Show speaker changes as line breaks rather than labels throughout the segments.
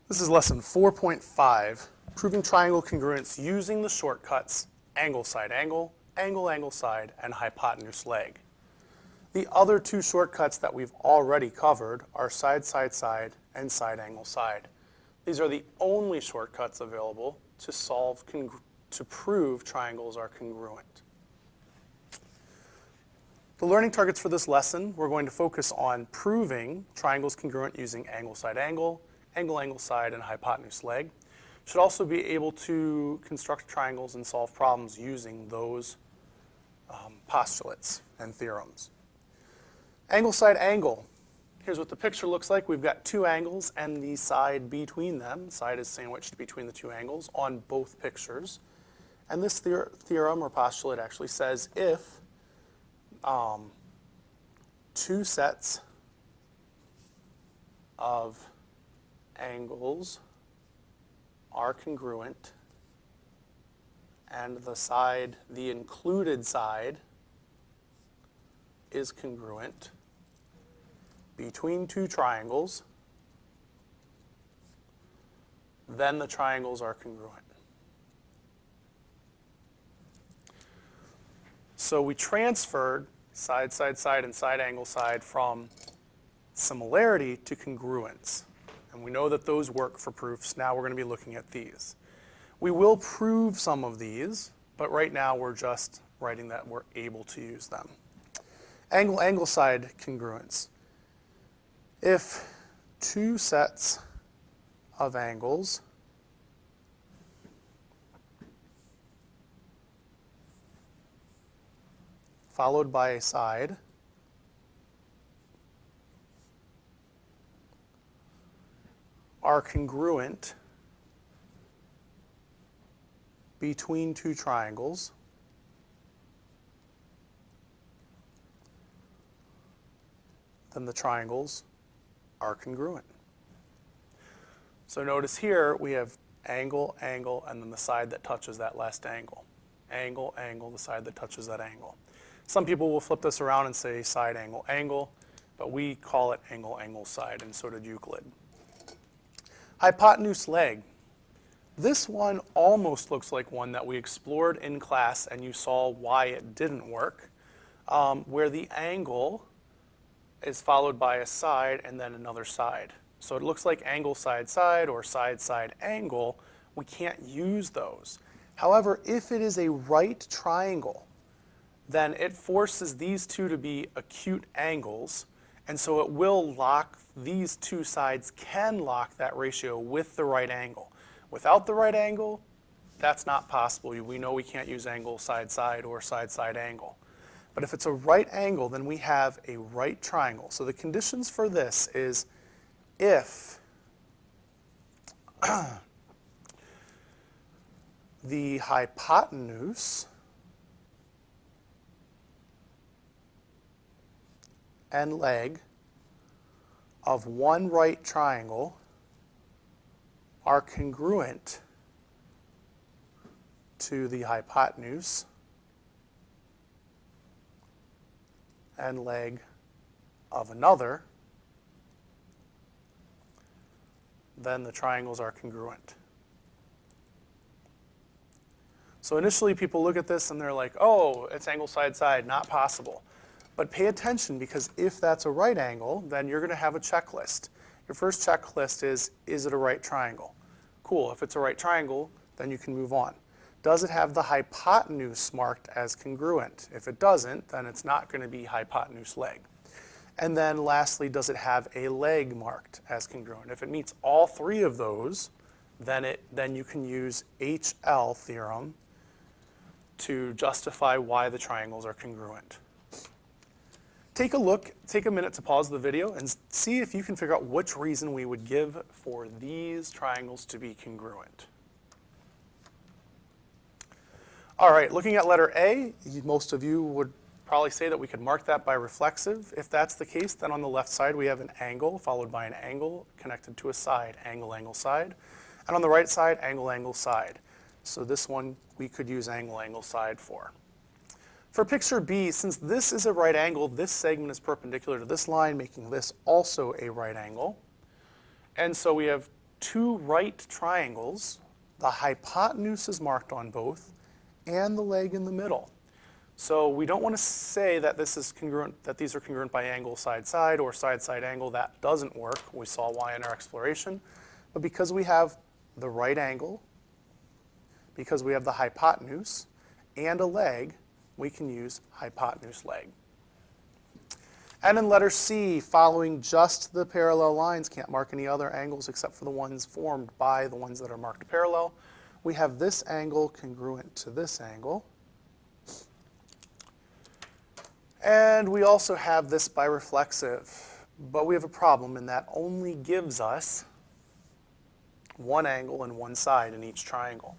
This is lesson 4.5, proving triangle congruence using the shortcuts angle, side, angle, angle, angle, side, and hypotenuse leg. The other two shortcuts that we've already covered are side, side, side, and side, angle, side. These are the only shortcuts available to prove triangles are congruent. The learning targets for this lesson, we're going to focus on proving triangles congruent using angle, side, angle, angle, angle, side, and hypotenuse leg. Should also be able to construct triangles and solve problems using those postulates and theorems. Angle, side, angle. Here's what the picture looks like. We've got two angles and the side between them. Side is sandwiched between the two angles on both pictures. And this theorem or postulate actually says if two sets of angles are congruent and the included side is congruent between two triangles, then the triangles are congruent. So we transferred side, side, side, and side, angle, side from similarity to congruence. And we know that those work for proofs. Now we're going to be looking at these. We will prove some of these, but right now we're just writing that we're able to use them. Angle, angle, side congruence. If two sets of angles followed by a side are congruent between two triangles, then the triangles are congruent. So notice here we have angle, angle, and then the side that touches that last angle. Angle, angle, the side that touches that angle. Some people will flip this around and say side, angle, angle, but we call it angle, angle, side, and so did Euclid. Hypotenuse leg. This one almost looks like one that we explored in class and you saw why it didn't work, where the angle is followed by a side and then another side. So it looks like angle, side, side, or side, side, angle. We can't use those. However, if it is a right triangle, then it forces these two to be acute angles, and so it will lock, these two sides can lock that ratio with the right angle. Without the right angle, that's not possible. We know we can't use angle, side, side, or side, side, angle. But if it's a right angle, then we have a right triangle. So the conditions for this is if the hypotenuse and leg of one right triangle are congruent to the hypotenuse and leg of another, then the triangles are congruent. So initially people look at this and they're like, oh, it's angle, side, side, not possible. But pay attention, because if that's a right angle, then you're going to have a checklist. Your first checklist is it a right triangle? Cool, if it's a right triangle, then you can move on. Does it have the hypotenuse marked as congruent? If it doesn't, then it's not going to be hypotenuse leg. And then lastly, does it have a leg marked as congruent? If it meets all three of those, then you can use HL theorem to justify why the triangles are congruent. Take a minute to pause the video and see if you can figure out which reason we would give for these triangles to be congruent. All right, looking at letter A, most of you would probably say that we could mark that by reflexive. If that's the case, then on the left side we have an angle followed by an angle connected to a side, angle, angle, side. And on the right side, angle, angle, side. So this one we could use angle, angle, side for. For picture B, since this is a right angle, this segment is perpendicular to this line, making this also a right angle. And so we have two right triangles, the hypotenuse is marked on both, and the leg in the middle. So we don't want to say that this is congruent, that these are congruent by angle side-side or side-side angle. That doesn't work. We saw why in our exploration. But because we have the right angle, because we have the hypotenuse and a leg, we can use hypotenuse-leg. And in letter C, following just the parallel lines, can't mark any other angles except for the ones formed by the ones that are marked parallel. We have this angle congruent to this angle. And we also have this bireflexive, but we have a problem, and that only gives us one angle and one side in each triangle.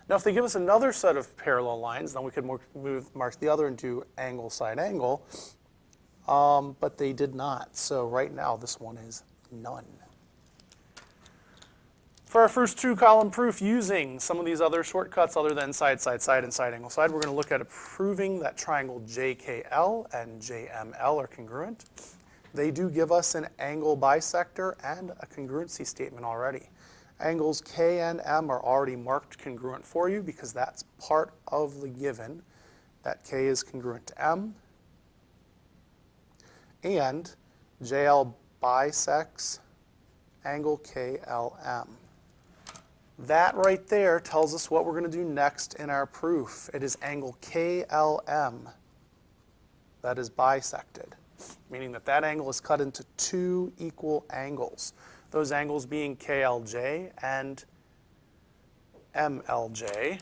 Now, if they give us another set of parallel lines, then we could mark the other and do angle, side, angle, but they did not. So right now, this one is none. For our first two-column proof using some of these other shortcuts other than side, side, side, and side, angle, side, we're going to look at proving that triangle JKL and JML are congruent. They do give us an angle bisector and a congruency statement already. Angles K and M are already marked congruent for you because that's part of the given, that K is congruent to M. And JL bisects angle KLM. That right there tells us what we're going to do next in our proof. It is angle KLM that is bisected, meaning that that angle is cut into two equal angles. Those angles being KLJ and MLJ.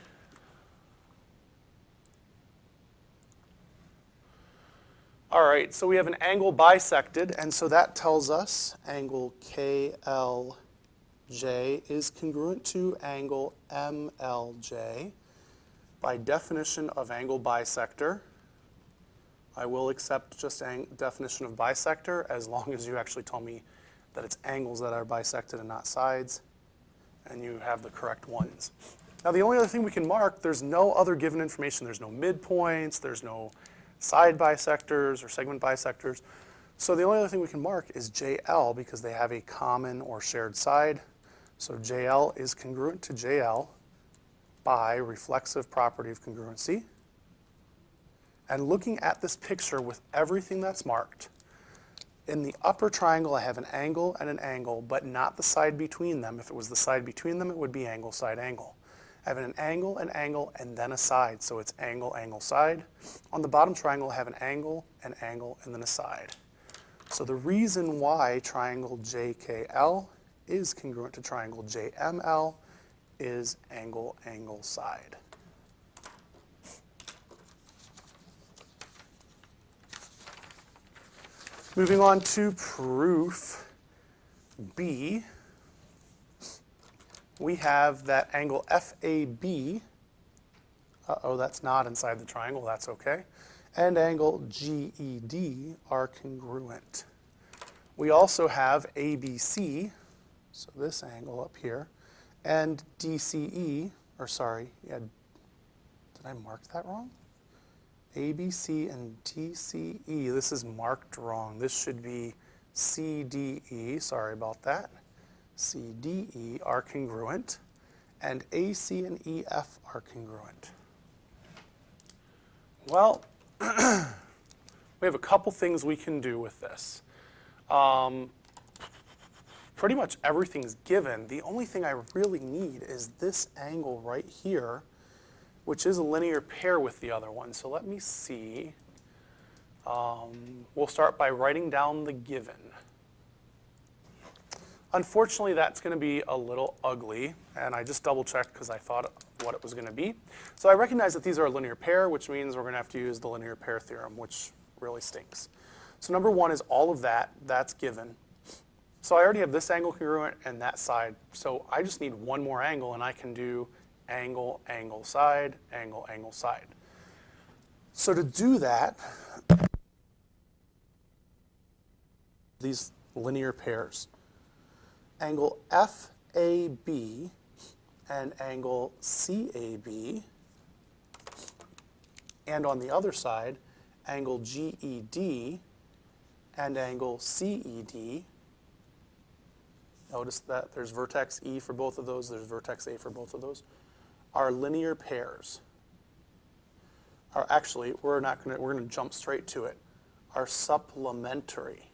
All right, so we have an angle bisected, and so that tells us angle KLJ is congruent to angle MLJ. By definition of angle bisector, I will accept just definition of bisector as long as you actually tell me that it's angles that are bisected and not sides, and you have the correct ones. Now, the only other thing we can mark, there's no other given information. There's no midpoints, there's no side bisectors or segment bisectors. So the only other thing we can mark is JL because they have a common or shared side. So JL is congruent to JL by reflexive property of congruency. And looking at this picture with everything that's marked, in the upper triangle, I have an angle and an angle, but not the side between them. If it was the side between them, it would be angle, side, angle. I have an angle, and then a side, so it's angle, angle, side. On the bottom triangle, I have an angle, and then a side. So the reason why triangle JKL is congruent to triangle JML is angle, angle, side. Moving on to proof B, we have that angle FAB, that's not inside the triangle, that's okay, and angle GED are congruent. We also have ABC, so this angle up here, and DCE, or sorry, yeah, did I mark that wrong? ABC and DCE, this is marked wrong. This should be CDE, sorry about that. CDE are congruent, and AC and EF are congruent. Well, we have a couple things we can do with this. Pretty much everything's given. The only thing I really need is this angle right here, which is a linear pair with the other one. So let me see. We'll start by writing down the given. Unfortunately, that's going to be a little ugly, and I just double-checked because I thought what it was going to be. So I recognize that these are a linear pair, which means we're going to have to use the linear pair theorem, which really stinks. So number one is all of that. That's given. So I already have this angle congruent and that side. So I just need one more angle, and I can do angle, angle, side, angle, angle, side. So to do that, these linear pairs, angle FAB and angle CAB, and on the other side, angle GED and angle CED, notice that there's vertex E for both of those, there's vertex A for both of those, are linear pairs. Are actually, we're going to jump straight to it, are supplementary.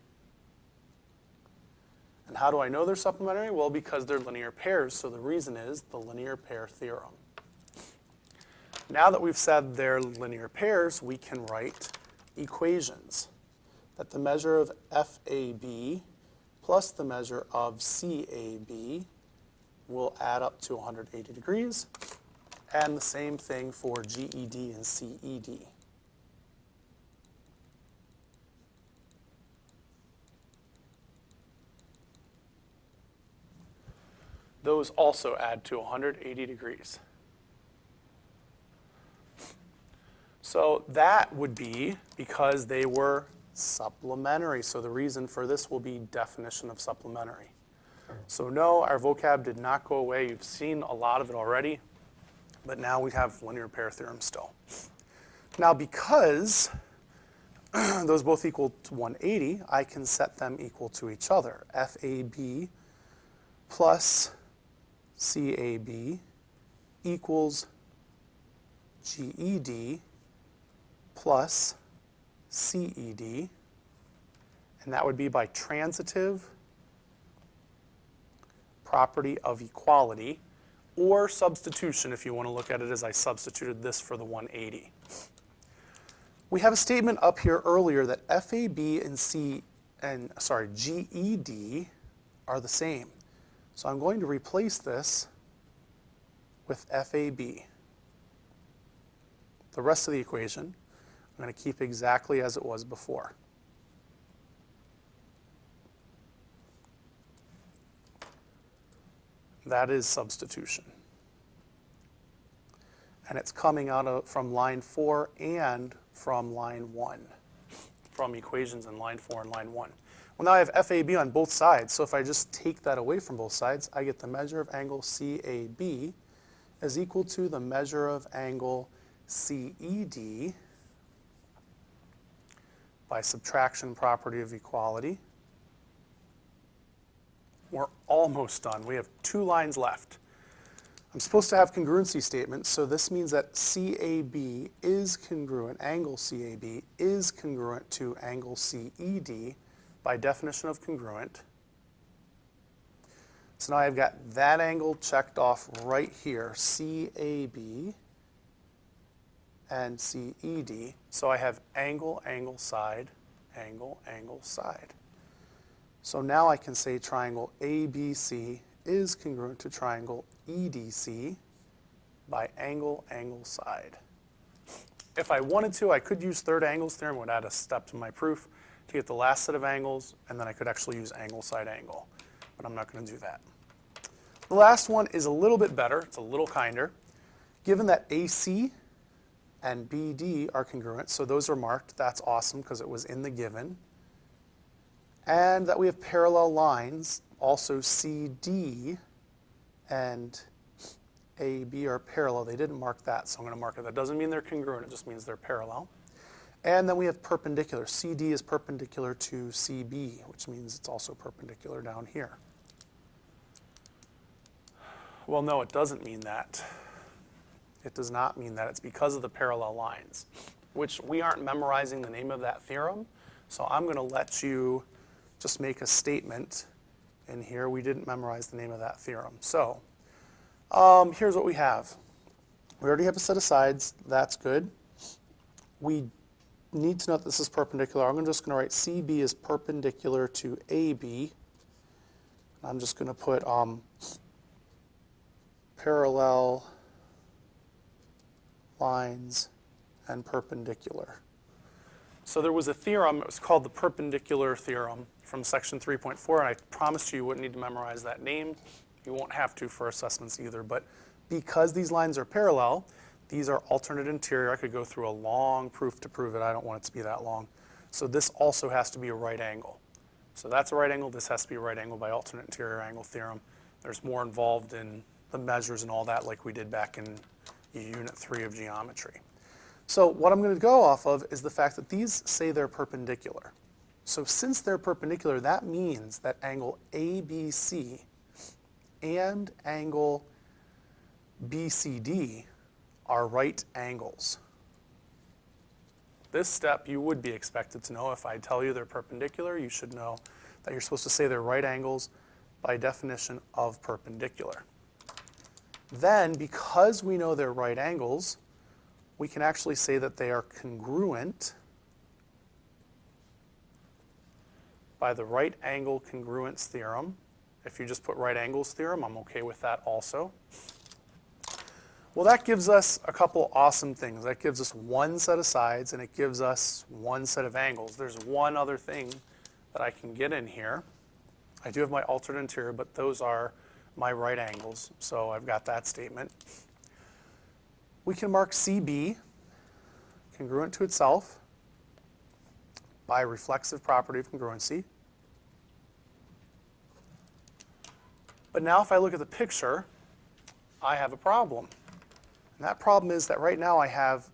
And how do I know they're supplementary? Well, because they're linear pairs, so the reason is the linear pair theorem. Now that we've said they're linear pairs, we can write equations that the measure of FAB plus the measure of CAB will add up to 180 degrees, and the same thing for GED and CED. Those also add to 180 degrees. So that would be because they were supplementary. So the reason for this will be definition of supplementary. So no, our vocab did not go away. You've seen a lot of it already, but now we have linear pair theorem still. Now because those both equal to 180, I can set them equal to each other. FAB plus CAB equals GED plus CED, and that would be by transitive property of equality, or substitution if you want to look at it as I substituted this for the 180. We have a statement up here earlier that FAB and GED are the same. So I'm going to replace this with FAB. The rest of the equation I'm going to keep exactly as it was before. That is substitution. And it's coming out from line 4 and from line 1, from equations in line 4 and line 1. Well, now I have FAB on both sides, so if I just take that away from both sides, I get the measure of angle CAB is equal to the measure of angle CED by subtraction property of equality. We're almost done. We have 2 lines left. I'm supposed to have congruency statements, so this means that CAB is congruent, angle CAB is congruent to angle CED by definition of congruent. So now I've got that angle checked off right here, CAB and CED. So I have angle, angle, side, angle, angle, side. So now I can say triangle ABC is congruent to triangle EDC by angle, angle, side. If I wanted to, I could use third angles theorem. It would add a step to my proof to get the last set of angles, and then I could actually use angle, side, angle. But I'm not going to do that. The last one is a little bit better. It's a little kinder. Given that AC and BD are congruent, so those are marked. That's awesome because it was in the given. And that we have parallel lines, also CD and AB are parallel. They didn't mark that, so I'm going to mark it. That doesn't mean they're congruent, it just means they're parallel. And then we have perpendicular. CD is perpendicular to CB, which means it's also perpendicular down here. Well, no, it doesn't mean that. It does not mean that. It's because of the parallel lines, which we aren't memorizing the name of that theorem, so I'm going to let you just make a statement in here. We didn't memorize the name of that theorem. So here's what we have. We already have a set of sides. That's good. We need to know that this is perpendicular. I'm just going to write CB is perpendicular to AB. I'm just going to put parallel lines and perpendicular. So there was a theorem, it was called the perpendicular theorem from section 3.4, and I promised you wouldn't need to memorize that name. You won't have to for assessments either, but because these lines are parallel, these are alternate interior. I could go through a long proof to prove it. I don't want it to be that long. So this also has to be a right angle. So that's a right angle. This has to be a right angle by alternate interior angle theorem. There's more involved in the measures and all that like we did back in Unit 3 of geometry. So what I'm going to go off of is the fact that these say they're perpendicular. So since they're perpendicular, that means that angle ABC and angle BCD are right angles. This step you would be expected to know. If I tell you they're perpendicular, you should know that you're supposed to say they're right angles by definition of perpendicular. Then, because we know they're right angles, we can actually say that they are congruent by the right angle congruence theorem. If you just put right angles theorem, I'm okay with that also. Well, that gives us a couple awesome things. That gives us one set of sides, and it gives us one set of angles. There's one other thing that I can get in here. I do have my alternate interior, but those are my right angles, so I've got that statement. We can mark CB congruent to itself by reflexive property of congruency. But now if I look at the picture, I have a problem. And that problem is that right now I have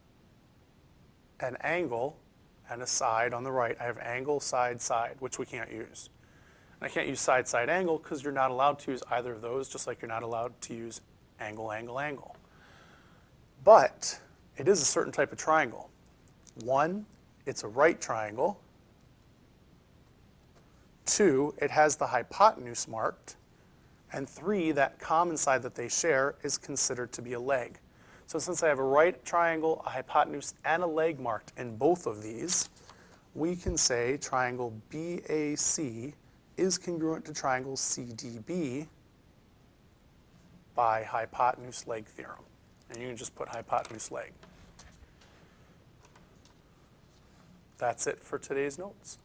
an angle and a side on the right. I have angle, side, side, which we can't use. And I can't use side, side, angle because you're not allowed to use either of those, just like you're not allowed to use angle, angle, angle. But it is a certain type of triangle. One, it's a right triangle. Two, it has the hypotenuse marked. And three, that common side that they share is considered to be a leg. So since I have a right triangle, a hypotenuse, and a leg marked in both of these, we can say triangle BAC is congruent to triangle CDB by hypotenuse-leg theorem. And you can just put hypotenuse-leg. That's it for today's notes.